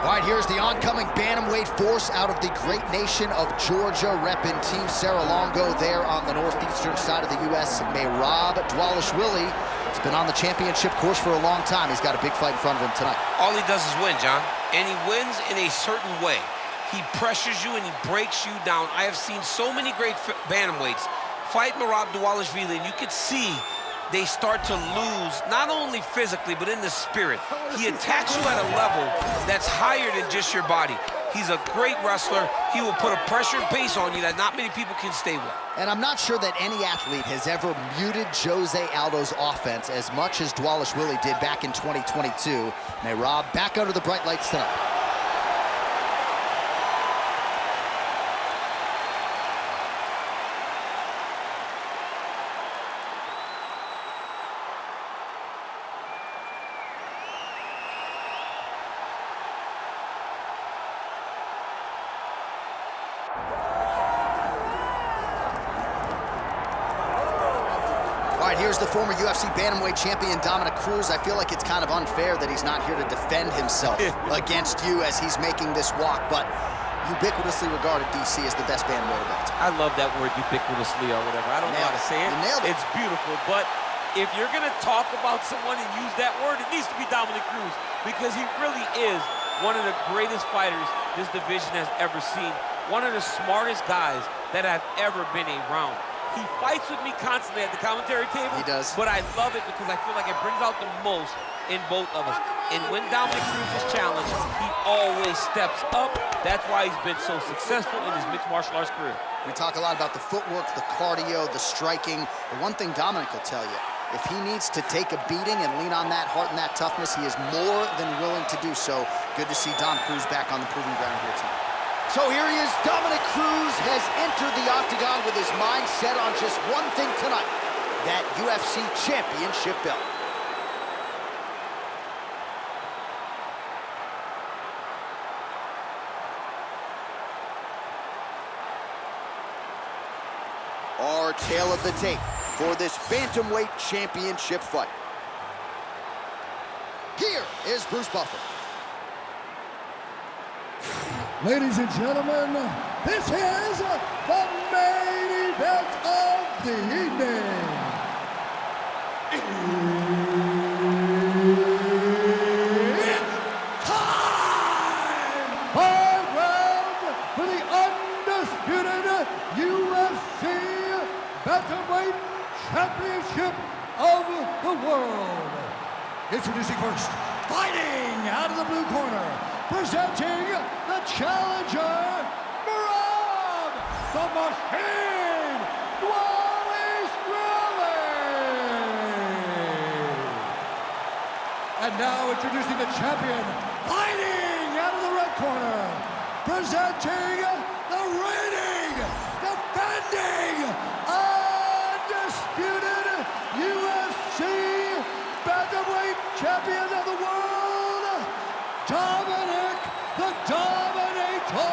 All right, here's the oncoming bantamweight force out of the great nation of Georgia, repping Team Serra-Longo there on the northeastern side of the U.S. Merab Dvalishvili has been on the championship course for a long time. He's got a big fight in front of him tonight. All he does is win, John, and he wins in a certain way. He pressures you and he breaks you down. I have seen so many great bantamweights fight Merab Dvalishvili, and you can see they start to lose, not only physically, but in the spirit. He attacks you at a level that's higher than just your body. He's a great wrestler. He will put a pressure and pace on you that not many people can stay with. And I'm not sure that any athlete has ever muted Jose Aldo's offense as much as Dvalishvili did back in 2022. Merab back under the bright lights tonight. All right, here's the former UFC bantamweight champion, Dominick Cruz. I feel like it's kind of unfair that he's not here to defend himself against you as he's making this walk, but ubiquitously regarded, DC, as the best bantamweight event. I love that word, ubiquitously or whatever. I don't know how to say it. You nailed it. It's beautiful, but if you're going to talk about someone and use that word, it needs to be Dominick Cruz, because he really is one of the greatest fighters this division has ever seen, one of the smartest guys that have ever been around. He fights with me constantly at the commentary table. He does. But I love it because I feel like it brings out the most in both of us. And when Dominick Cruz is challenged, he always steps up. That's why he's been so successful in his mixed martial arts career. We talk a lot about the footwork, the cardio, the striking. The one thing Dominick will tell you, if he needs to take a beating and lean on that heart and that toughness, he is more than willing to do so. Good to see Dom Cruz back on the proving ground here tonight. So here he is, Dominick Cruz has entered the octagon with his mind set on just one thing tonight, that UFC championship belt. Our tale of the tape for this bantamweight championship fight. Here is Bruce Buffer. Ladies and gentlemen, this is the main event of the evening. It's time! 5 rounds for the undisputed UFC Bantamweight Championship of the world. Introducing first, fighting out of the blue corner, presenting the challenger, Merab the Machine Dvalishvili. And now introducing the champion, fighting out of the red corner, presenting the reigning, defending, undisputed UFC Bantamweight Champion of the world, Dominick the Dominator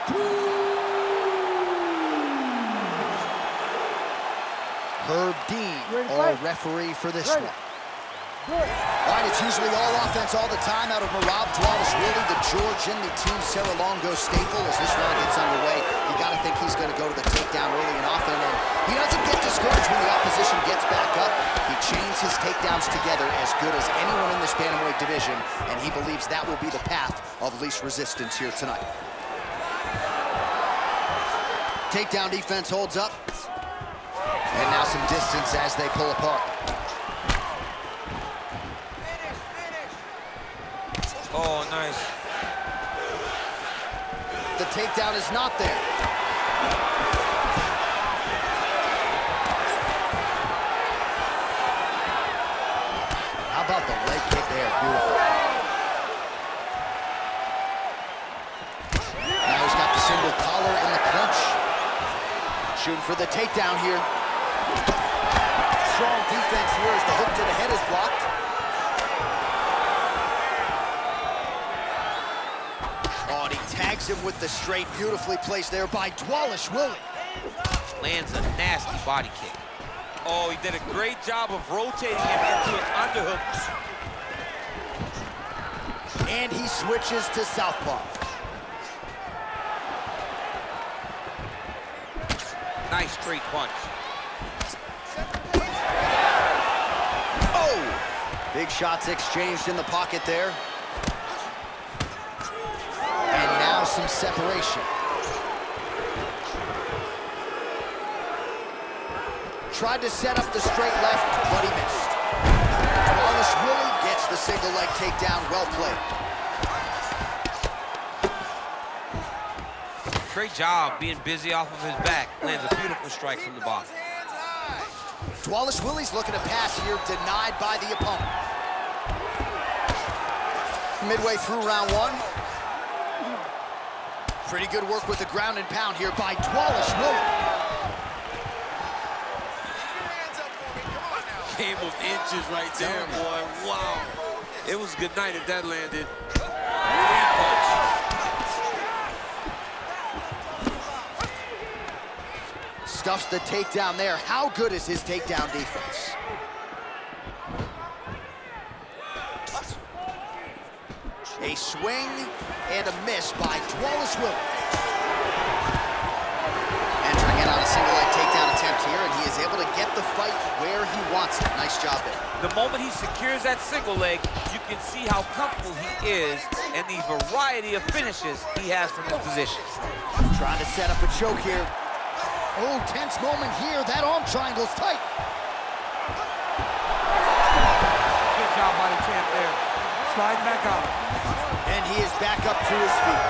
Cruz. Herb Dean, our referee for this one. All right, it's usually all offense all the time out of Merab Dvalishvili, the Georgian, the Team Serra-Longo staple. As this round gets underway, you got to think he's going to go to the takedown early and often, and he doesn't get discouraged when the opposition gets back up. He chains his takedowns together as good as anyone in this bantamweight division, and he believes that will be the path of least resistance here tonight. Takedown defense holds up, and now some distance as they pull apart. Oh, nice. The takedown is not there. How about the leg kick there? Beautiful. Now he's got the single collar in the clinch. Shooting for the takedown here. Strong defense here as the hook to the head is blocked. Him with the straight, beautifully placed there by Dvalishvili. Lands a nasty body kick. Oh, he did a great job of rotating him into an underhook. And he switches to southpaw. Nice straight punch. Oh! Big shots exchanged in the pocket there. And now some separation. Tried to set up the straight left, but he missed. Dvalishvili gets the single leg takedown. Well played. Great job being busy off of his back. Lands a beautiful strike from the bottom. Dvalishvili's looking to pass here, denied by the opponent. Midway through round one. Pretty good work with the ground and pound here by Dvalishvili. Game of inches right there, boy. Wow. It was good night if that landed. Stuffs the takedown there. How good is his takedown defense? A swing and a miss by Dvalishvili. Entering in on a single leg takedown attempt here, and he is able to get the fight where he wants it. Nice job there. The moment he secures that single leg, you can see how comfortable he is and the variety of finishes he has from his position. Trying to set up a choke here. Oh, tense moment here. That arm triangle's tight. Good job by the champ there. Slide back out. And he is back up to his feet.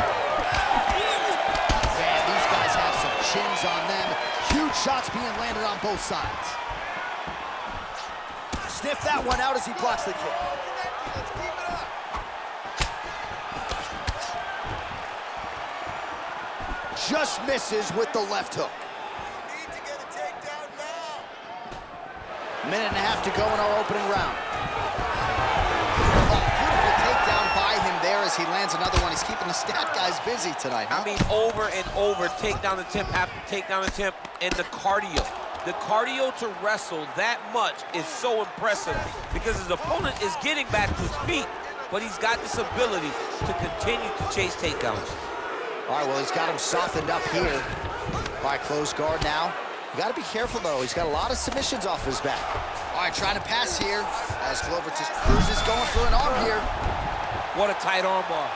Man, these guys have some chins on them. Huge shots being landed on both sides. Sniff that one out as he blocks the kick. Just misses with the left hook. Minute and a half to go in our opening round. Beautiful takedown by him there as he lands another one. He's keeping the stat guys busy tonight, huh? I mean, over and over, takedown attempt after takedown attempt, and the cardio. The cardio to wrestle that much is so impressive because his opponent is getting back to his feet, but he's got this ability to continue to chase takedowns. All right, well, he's got him softened up here by close guard now. You got to be careful, though. He's got a lot of submissions off his back. All right, trying to pass here as Cruz is going for an arm here. What a tight arm bar.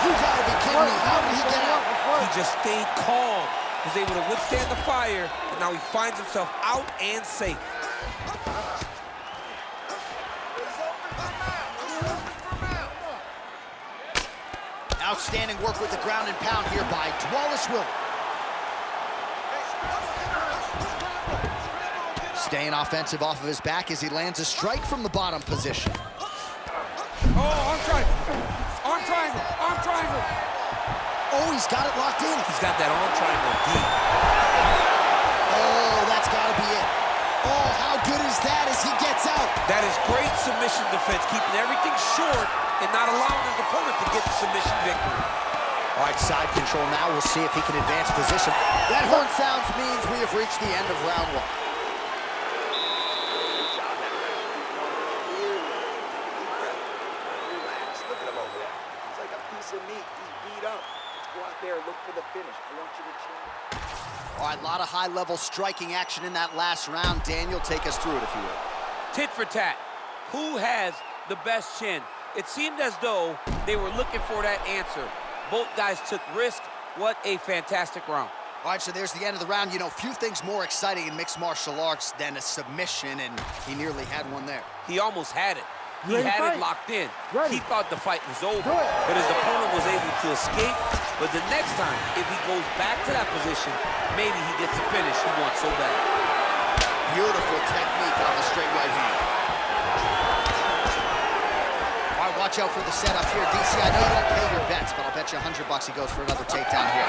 You got to be kidding me. How did he get out? He just stayed calm, was able to withstand the fire, and now he finds himself out and safe. Outstanding work with the ground and pound here by Dvalishvili. Staying offensive off of his back as he lands a strike from the bottom position. Oh, arm triangle. Arm triangle. Arm triangle. Oh, he's got it locked in. He's got that arm triangle deep. Oh, that's got to be it. Oh, how good is that as he gets out? That is great submission defense, keeping everything short and not allowing his opponent to get the submission victory. All right, side control now. We'll see if he can advance position. That horn sounds means we have reached the end of round one. Relax. Look at him over there. It's like a piece of meat. He's beat up. Go out there and look for the finish. I want you to chill. All right, a lot of high-level striking action in that last round. Daniel, take us through it, if you will. Tit for tat. Who has the best chin? It seemed as though they were looking for that answer. Both guys took risk. What a fantastic round. All right, so there's the end of the round. You know, few things more exciting in mixed martial arts than a submission, and he nearly had one there. He almost had it. He had it locked in. He thought the fight was over, but his opponent was able to escape. But the next time, if he goes back to that position, maybe he gets the finish he wants so bad. Beautiful technique on the straight right hand. All right, watch out for the setup here. DC, I know you don't pay your bets, but I'll bet you $100 he goes for another takedown here.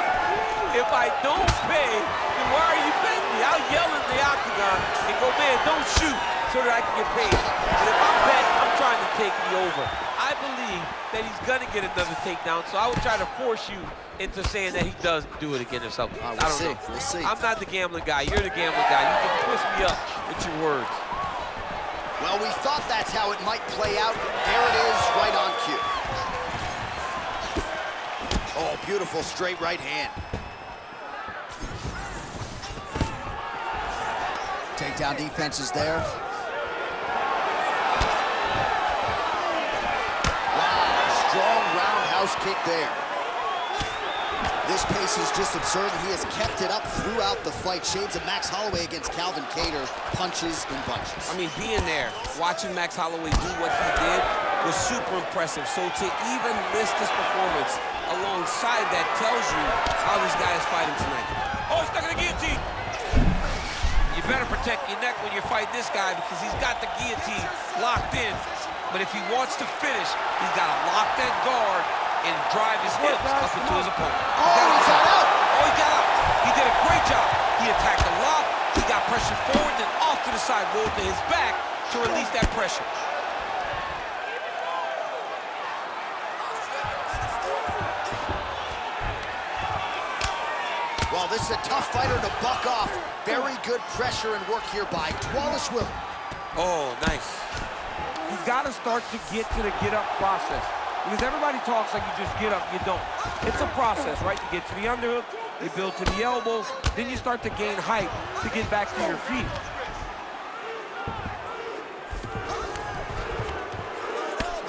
If I don't pay, then why are you betting me? I'll yell in the octagon and go, man, don't shoot, so that I can get paid. But if I'm betting, I'm trying to take the over. I I believe that he's gonna get another takedown, so I would try to force you into saying that he does do it again or something. I don't know. We'll see. I'm not the gambling guy. You're the gambling guy. You can twist me up with your words. Well, we thought that's how it might play out. There it is, right on cue. Oh, beautiful straight right hand. Takedown defense is there. Wow, strong roundhouse kick there. This pace is just absurd, and he has kept it up throughout the fight. Shades of Max Holloway against Calvin Kattar, punches and bunches. I mean, being there, watching Max Holloway do what he did was super impressive. So to even list this performance alongside that tells you how this guy is fighting tonight. Oh, he's stuck in the guillotine. You better protect your neck when you're fighting this guy because he's got the guillotine locked in. But if he wants to finish, he's got to lock that guard and drive his hips up into his opponent. Oh, he got out! Oh, he got out. He did a great job. He attacked the lock. He got pressure forward, then off to the side, rolled to his back to release that pressure. Well, this is a tough fighter to buck off. Very good pressure and work here by Dvalishvili. Oh, nice. You've got to start to get to the get-up process. Because everybody talks like you just get up, you don't. It's a process, right? You get to the underhook, you build to the elbows, then you start to gain height to get back to your feet.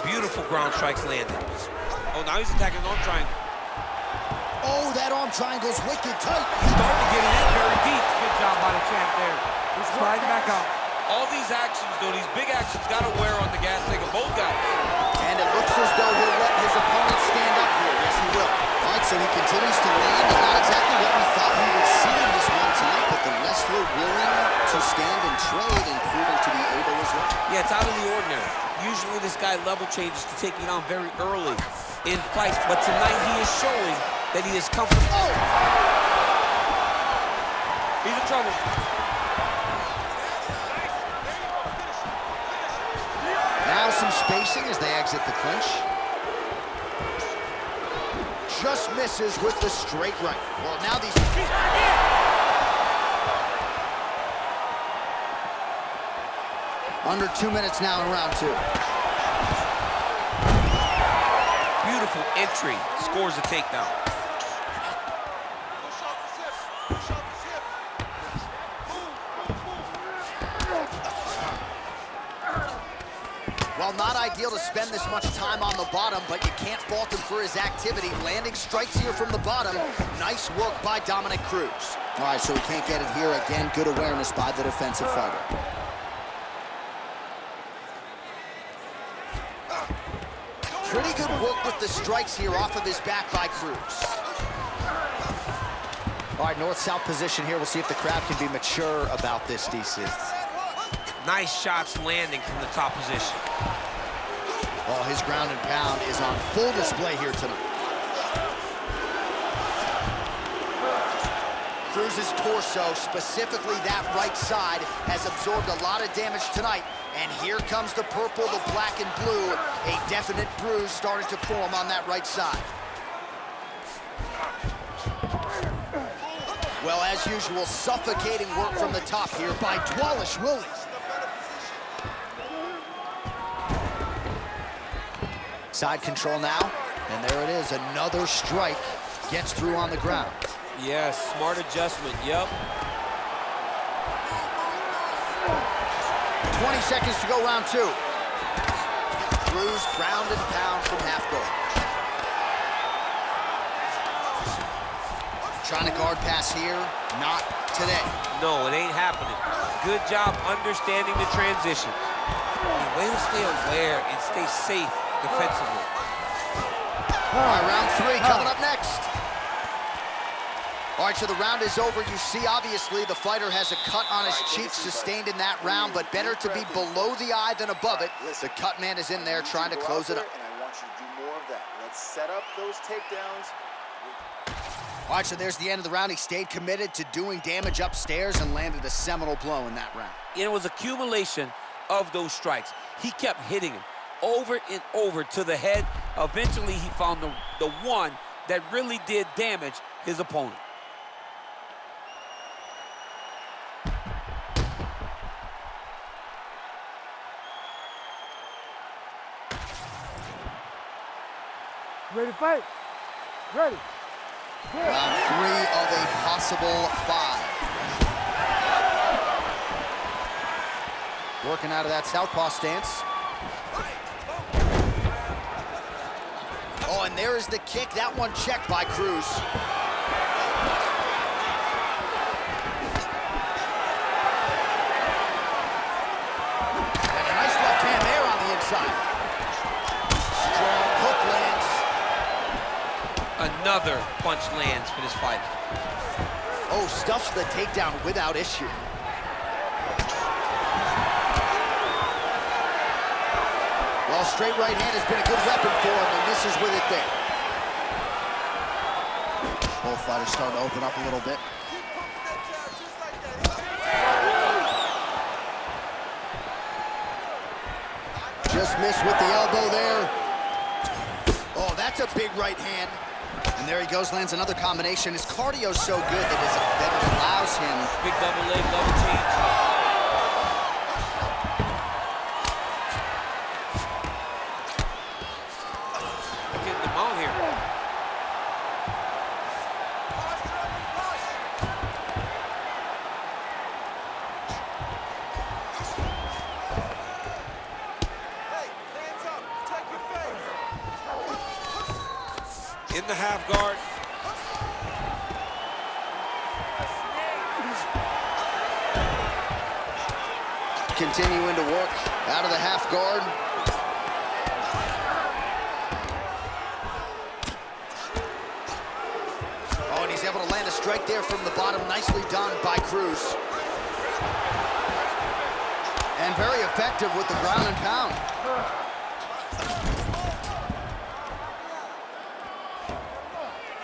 Beautiful ground strikes landed. Oh, now he's attacking an arm triangle. Oh, that arm triangle's wicked tight. He's starting to get it in very deep. Good job by the champ there. He's sliding back out. All these actions, though, these big actions, got to wear on the gas tank of both guys. And it looks as though he'll let his opponent stand up here. Yes, he will. All right, so he continues to land. It's not exactly what we thought we would see in this one tonight, but the wrestler willing to stand and trade and proving to be able as well. Yeah, it's out of the ordinary. Usually this guy level changes to take you down very early in fights, but tonight he is showing that he is comfortable. Oh! He's in trouble. Now some spacing as they exit the clinch. Just misses with the straight right. Well, now these... Under 2 minutes now in round two. Beautiful entry, scores a takedown. Well, not ideal to spend this much time on the bottom, but you can't fault him for his activity. Landing strikes here from the bottom. Nice work by Dominick Cruz. All right, so we can't get it here again. Good awareness by the defensive fighter. Pretty good work with the strikes here off of his back by Cruz. All right, north-south position here. We'll see if the crowd can be mature about this, DC. Nice shots landing from the top position. Well, his ground and pound is on full display here tonight. Cruz's torso, specifically that right side, has absorbed a lot of damage tonight. And here comes the purple, the black and blue. A definite bruise starting to form on that right side. Well, as usual, suffocating work from the top here by Dvalishvili. Side control now, and there it is, another strike. Gets through on the ground. Yes, smart adjustment, yep. 20 seconds to go, round two. Cruz ground and pound from half guard. Trying to guard pass here, not today. No, it ain't happening. Good job understanding the transition. Way to stay aware and stay safe defensively. All right, round three coming up next. All right, so the round is over. You see, obviously, the fighter has a cut on his cheek sustained in that round, but better to be below the eye than above it. The cut man is in there trying to close it up. And I want you to do more of that. Let's set up those takedowns. All right, so there's the end of the round. He stayed committed to doing damage upstairs and landed a seminal blow in that round. It was accumulation of those strikes. He kept hitting him. over and over to the head. Eventually, he found the one that really did damage his opponent. Ready to fight? Ready. Round 3 of a possible 5. Working out of that southpaw stance. Oh, and there is the kick. That one checked by Cruz. And a nice left hand there on the inside. Strong hook lands. Another punch lands for this fight. Oh, stuffs the takedown without issue. Well, straight right hand has been a good weapon for him, and misses with it there. Both fighters starting to open up a little bit. Just missed with the elbow there. Oh, that's a big right hand. And there he goes, lands another combination. His cardio's so good that it allows him. Big double leg, double change. In the half guard. Continuing to work out of the half guard. Oh, and he's able to land a strike there from the bottom. Nicely done by Cruz. And very effective with the ground and pound.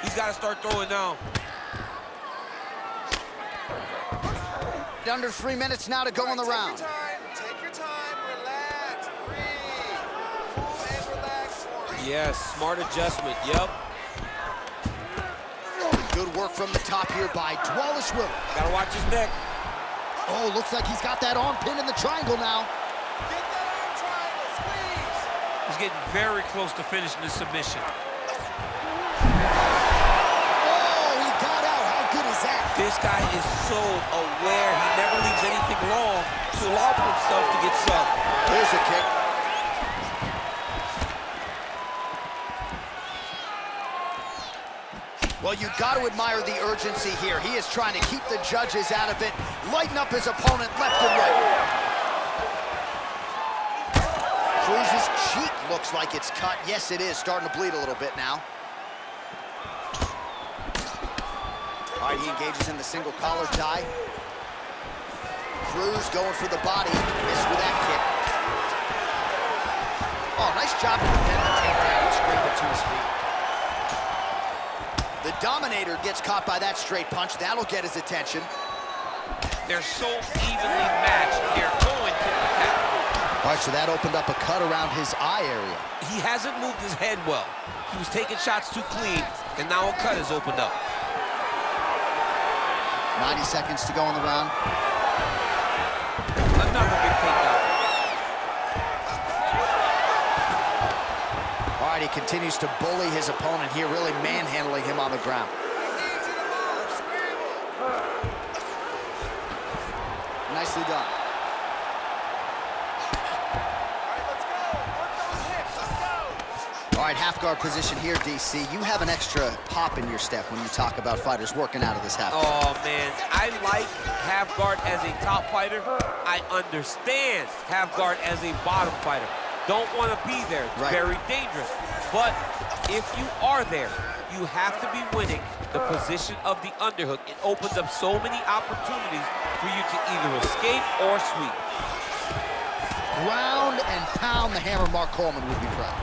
He's got to start throwing now. Under 3 minutes now to go in the round. Take your time, relax, breathe. Move and relax for me. Yes, smart adjustment, yep. Good work from the top here by Dvalishvili. Gotta watch his neck. Oh, looks like he's got that arm pinned in the triangle now. Get that arm triangle, squeeze. He's getting very close to finishing the submission. This guy is so aware. He never leaves anything long to allow for himself to get subbed. There's a kick. Well, you got to admire the urgency here. He is trying to keep the judges out of it, lighten up his opponent left and right. Cruz's cheek looks like it's cut. Yes, it is. Starting to bleed a little bit now. All right, he engages in the single collar tie. Cruz going for the body. Missed with that kick. Oh, nice job to defend the takedown. Scrambled to his feet. The Dominator gets caught by that straight punch. That'll get his attention. They're so evenly matched. They're going to the tap. All right, so that opened up a cut around his eye area. He hasn't moved his head well. He was taking shots too clean, and now a cut has opened up. 90 seconds to go in the round. Another big takedown. All right, he continues to bully his opponent here, really manhandling him on the ground. Nicely done. All right, half guard position here, DC. You have an extra pop in your step when you talk about fighters working out of this half guard. Oh, man, I like half guard as a top fighter. I understand half guard as a bottom fighter. Don't want to be there. It's very dangerous. But if you are there, you have to be winning the position of the underhook. It opens up so many opportunities for you to either escape or sweep. Ground and pound the hammer. Mark Coleman would be proud.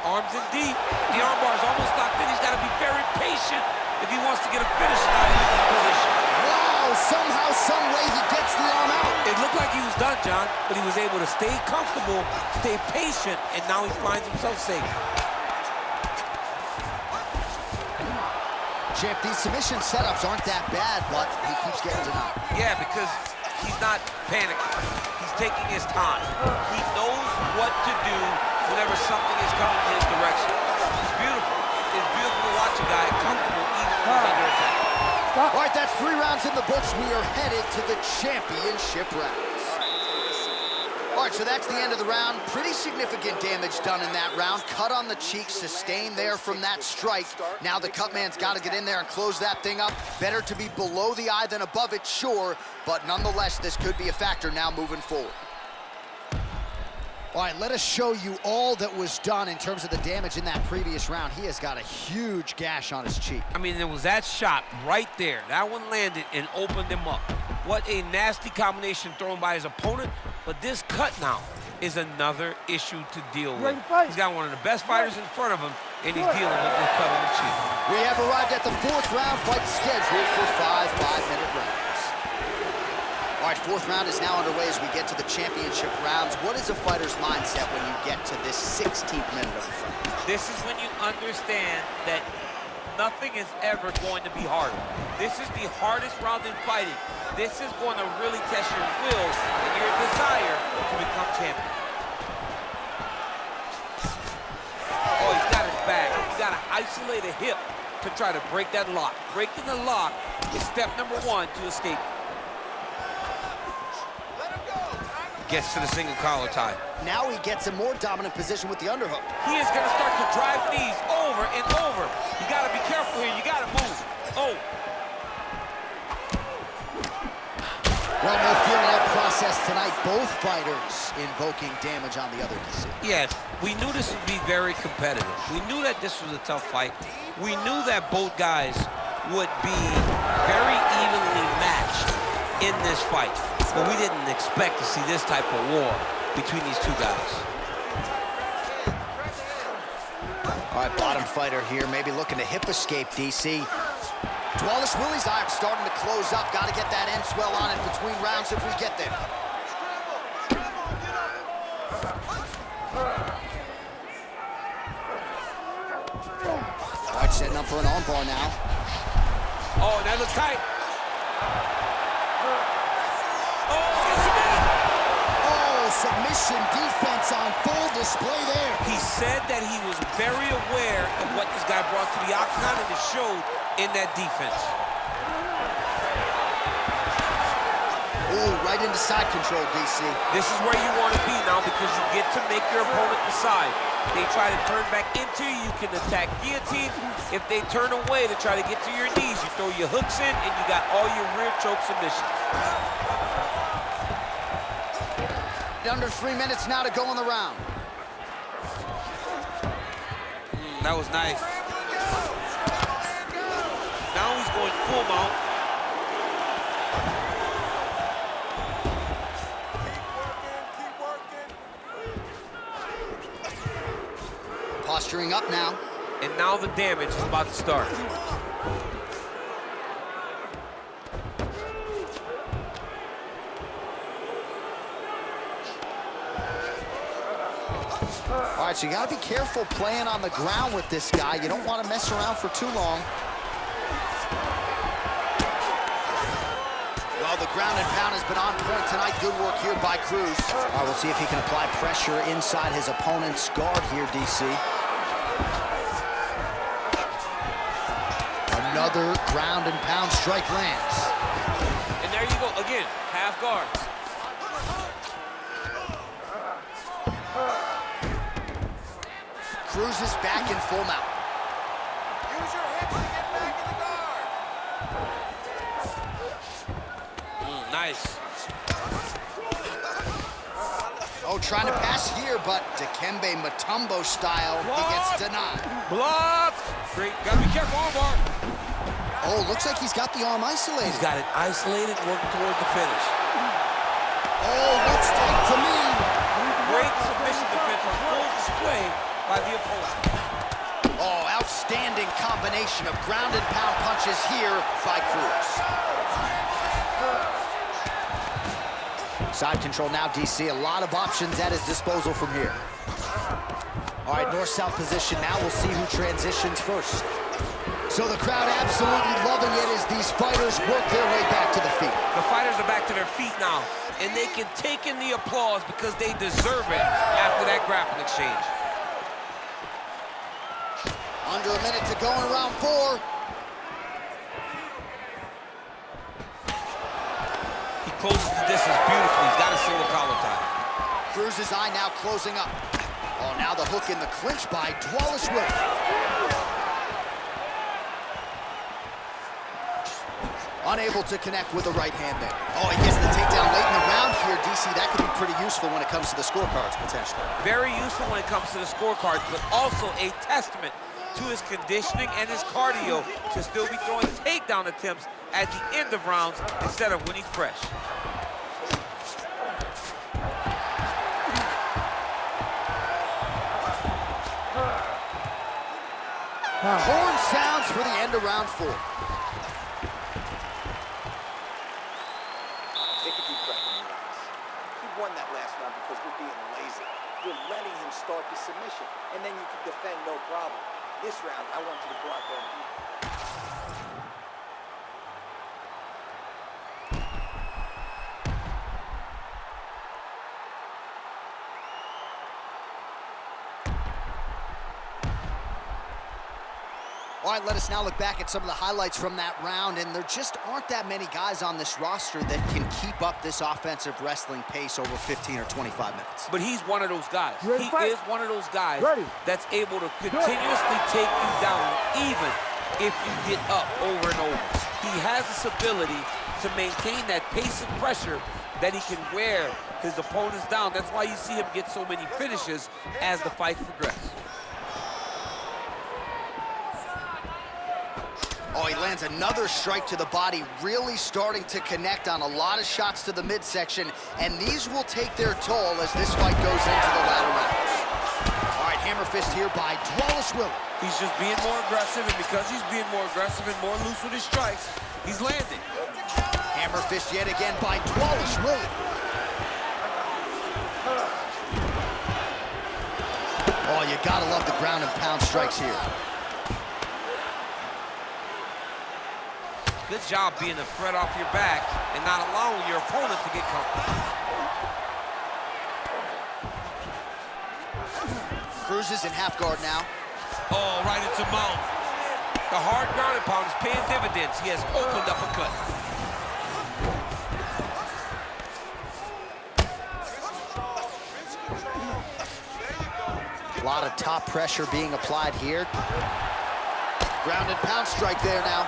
Arms in deep. The armbar is almost locked in. He's got to be very patient if he wants to get a finish out of this position. Wow, somehow, some way he gets the arm out. It looked like he was done, John, but he was able to stay comfortable, stay patient, and now he finds himself safe. Champ, these submission setups aren't that bad, but he keeps getting denied. Yeah, because he's not panicking. He's taking his time. He knows what to do whenever something is coming in his direction. It's beautiful. It's beautiful to watch a guy comfortable even when he's under attack. All right, that's 3 rounds in the books. We are headed to the championship rounds. All right, so that's the end of the round. Pretty significant damage done in that round. Cut on the cheek, sustained there from that strike. Now the cut man's got to get in there and close that thing up. Better to be below the eye than above it, sure, but nonetheless, this could be a factor now moving forward. All right, let us show you all that was done in terms of the damage in that previous round. He has got a huge gash on his cheek. I mean, there was that shot right there. That one landed and opened him up. What a nasty combination thrown by his opponent, but this cut now is another issue to deal with. He's got one of the best fighters in front of him, and he's dealing with this cut on the cheek. We have arrived at the 4th round fight scheduled for 5 5-minute rounds. All right, 4th round is now underway as we get to the championship rounds. What is a fighter's mindset when you get to this 16th minute of the fight? This is when you understand that nothing is ever going to be hard. This is the hardest round in fighting. This is going to really test your will and your desire to become champion. Oh, he's got his back. He's got to isolate a hip to try to break that lock. Breaking the lock is step number 1 to escape. Gets to the single collar tie. Now he gets a more dominant position with the underhook. He is going to start to drive knees over and over. You got to be careful here. You got to move. Oh. Well, no feeling that process tonight. Both fighters invoking damage on the other DC. Yes, we knew this would be very competitive. We knew that this was a tough fight. We knew that both guys would be very evenly matched in this fight. But we didn't expect to see this type of war between these two guys. All right, bottom fighter here, maybe looking to hip escape, DC. Dvalishvili's eye starting to close up. Got to get that end swell on in between rounds if we get there. All right, setting up for an armbar now. Oh, that looks tight. Submission defense on full display there. He said that he was very aware of what this guy brought to the octagon, and it showed in that defense. Ooh, right into side control, DC. This is where you want to be now because you get to make your opponent decide. They try to turn back into you, you can attack guillotine. If they turn away to try to get to your knees, you throw your hooks in, and you got all your rear choke submissions. Under 3 minutes now to go in the round. That was nice. Now he's going full mount. Keep working. Posturing up now. And now the damage is about to start. All right, so you got to be careful playing on the ground with this guy. You don't want to mess around for too long. Well, the ground and pound has been on point tonight. Good work here by Cruz. All right, we'll see if he can apply pressure inside his opponent's guard here, DC. Another ground and pound strike lands. And there you go, again, half guard. Cruz is back in full mount. Use your hips to get back in the guard. Nice. Oh, trying to pass here, but Dikembe Mutombo style, he gets denied. Block. Great. Gotta be careful, armbar. Oh, looks like he's got the arm isolated. He's got it isolated, working toward the finish. Oh, looks like to me. Great submission defense on full display by the opponent. Oh, Outstanding combination of ground and pound punches here by Cruz. Side control now, DC. A lot of options at his disposal from here. All right, north-south position now. We'll see who transitions first. So the crowd absolutely loving it as these fighters work their way back to the feet. The fighters are back to their feet now, and they can take in the applause because they deserve it after that grappling exchange. Under a minute to go in round 4. He closes the distance beautifully. He's got a single collar tie. Cruz's eye now closing up. Oh, now the hook in the clinch by Dvalishvili. Unable to connect with the right hand there. Oh, he gets the takedown late in the round here, DC. That could be pretty useful when it comes to the scorecards, potentially. Very useful when it comes to the scorecards, but also a testament to his conditioning and his cardio to still be throwing takedown attempts at the end of rounds instead of when he's fresh. Horn sounds for the end of round 4. Take a deep breath in your eyes. He won that last round because you're being lazy. You're letting him start the submission, and then you can defend no problem. This round, I want you to go out there and beat him. All right, let us now look back at some of the highlights from that round, and there just aren't that many guys on this roster that can keep up this offensive wrestling pace over 15 or 25 minutes. But he's one of those guys. Ready, He fight? is one of those guys Ready. that's able to continuously take you down even if you get up over and over. He has this ability to maintain that pace of pressure that he can wear his opponents down. That's why you see him get so many finishes as the fight progresses. Oh, he lands another strike to the body, really starting to connect on a lot of shots to the midsection, and these will take their toll as this fight goes into the latter rounds. All right, hammer fist here by Dvalishvili. He's just being more aggressive, and because he's being more aggressive and more loose with his strikes, he's landing. Hammer fist yet again by Dvalishvili. Oh, you gotta love the ground and pound strikes here. Good job being a threat off your back and not allowing your opponent to get comfortable. Cruz is in half guard now. Oh, right into mount. The hard ground and pound is paying dividends. He has opened up a cut. A lot of top pressure being applied here. Ground and pound strike there now.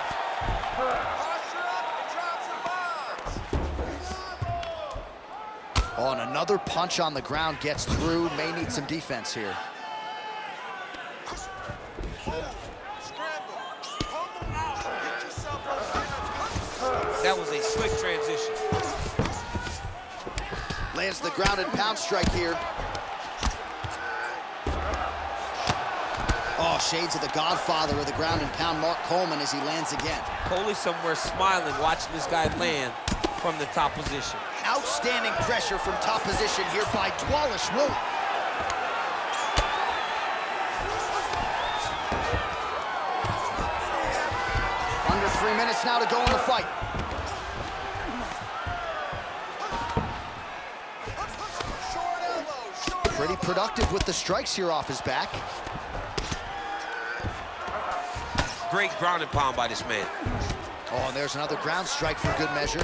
Oh, and another punch on the ground gets through. May need some defense here. That was a slick transition. Lands the ground and pound strike here. Oh, shades of the godfather of the ground and pound, Mark Coleman, as he lands again. Coley somewhere smiling, watching this guy land from the top position. Outstanding pressure from top position here by Dvalishvili. Under 3 minutes now to go in the fight. Pretty productive with the strikes here off his back. Great ground and pound by this man. Oh, and there's another ground strike for good measure.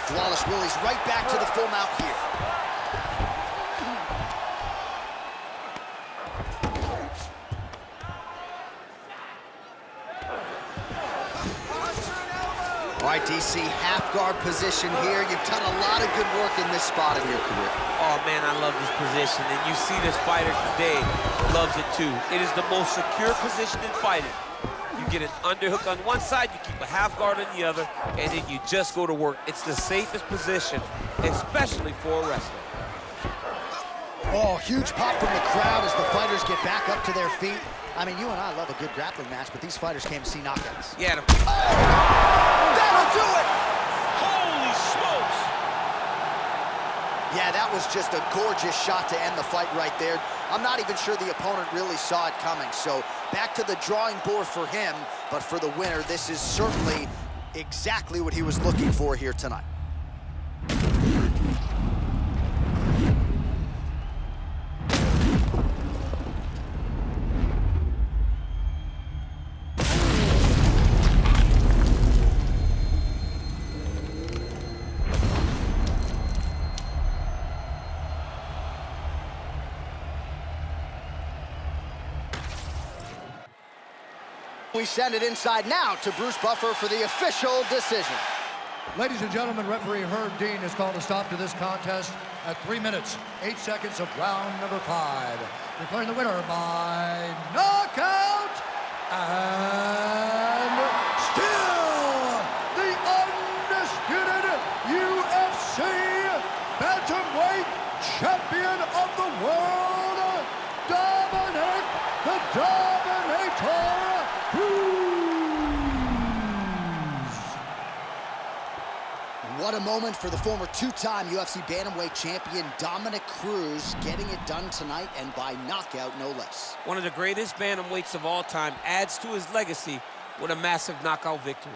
Dvalishvili's right back to the full mount here. All right, DC, half guard position here. You've done a lot of good work in this spot in your career. Oh, man, I love this position, and you see this fighter today loves it too. It is the most secure position in fighting. You get an underhook on one side, you keep a half guard on the other, and then you just go to work. It's the safest position, especially for a wrestler. Oh, huge pop from the crowd as the fighters get back up to their feet. I mean, you and I love a good grappling match, but these fighters came to see knockouts. Yeah. That'll do it! Holy smokes! Yeah, that was just a gorgeous shot to end the fight right there. I'm not even sure the opponent really saw it coming. So back to the drawing board for him, but for the winner, this is certainly exactly what he was looking for here tonight. We send it inside now to Bruce Buffer for the official decision. Ladies and gentlemen, referee Herb Dean has called a stop to this contest at 3 minutes, 8 seconds of round number 5. Declaring the winner by knockout, and still the undisputed UFC bantamweight champion of the world, Dominick the Dominator Cruz. What a moment for the former two-time UFC bantamweight champion Dominick Cruz, getting it done tonight and by knockout, no less. One of the greatest bantamweights of all time adds to his legacy with a massive knockout victory.